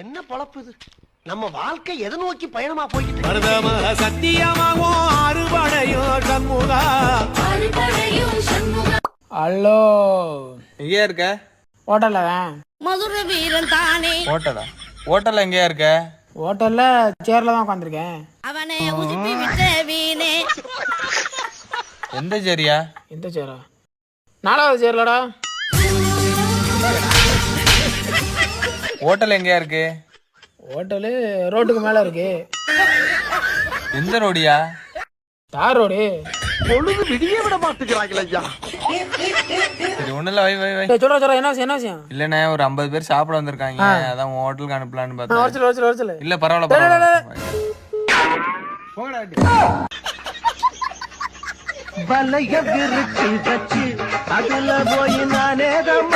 என்ன பொழப்பு இது? நம்ம வாழ்க்கை எதை நோக்கி பயணமா போய்கிட்டு மருதமக சத்தியமாவோ அறுபடையும் சண்முகா. ஹலோ, எங்கேயா இருக்க? ஹோட்டல்ல மதுரை வீரன் தானே. ஹோட்டலா? ஹோட்டல்ல எங்கேயா இருக்க? ஹோட்டல்ல சேர்ல தான் உட்காந்துருக்கேன். அவனை உசுப்பி விட்ட வீணே. எந்த சரியா? எந்த சேரா? 4வது சேர்லடா. ஹோட்டல் எங்கேயா இருக்கு? ஹோட்டலு ரோட்டுக்கு மேல இருக்கு. எந்த ரோடியா? தார் ரோடு. பொழுது விடிய விட மாட்டேங்கிறாங்களே ஐயா. சரி ஒண்ணுல வை வை வை. சொல்ற என்ன விஷயம் என்ன விஷயம்? இல்லண்ணே ஒரு 50 பேர் சாப்பிட வந்திருக்காங்க, அதான் உன் ஹோட்டலுக்கு அனுப்பலான்னு பார்த்தேன். வரச்சல இல்ல பரவாயில்ல பரவாயில்ல. வலைய விரிச்சு வச்சு அதுல போய் நானே தான்